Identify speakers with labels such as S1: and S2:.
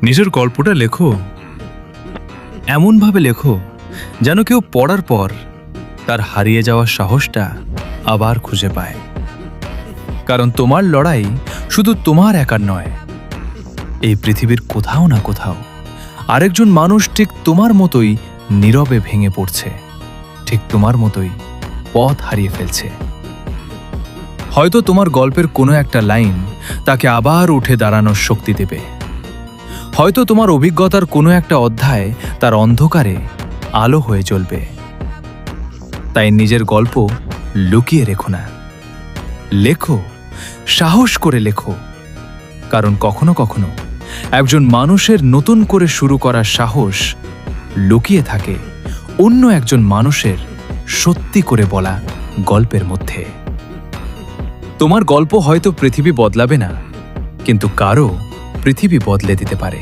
S1: নিজের গল্পটা লেখো, এমনভাবে লেখো যেন কেউ পড়ার পর তার হারিয়ে যাওয়ার সাহসটা আবার খুঁজে পায়। কারণ তোমার লড়াই শুধু তোমার একার নয়, এই পৃথিবীর কোথাও না কোথাও আরেকজন মানুষ ঠিক তোমার মতোই নীরবে ভেঙে পড়ছে, ঠিক তোমার মতোই পথ হারিয়ে ফেলছে। হয়তো তোমার গল্পের কোনো একটা লাইন তাকে আবার উঠে দাঁড়ানোর শক্তি দেবে। হয়তো তোমার অভিজ্ঞতার কোনো একটা অধ্যায় তার অন্ধকারে আলো হয়ে জ্বলবে। তাই নিজের গল্প লুকিয়ে রেখো না, লেখো, সাহস করে লেখো। কারণ কখনো কখনো একজন মানুষের নতুন করে শুরু করার সাহস লুকিয়ে থাকে অন্য একজন মানুষের সত্যি করে বলা গল্পের মধ্যে। তোমার গল্প হয়তো পৃথিবী বদলাবে না, কিন্তু কারো পৃথিবী বদলে দিতে পারে।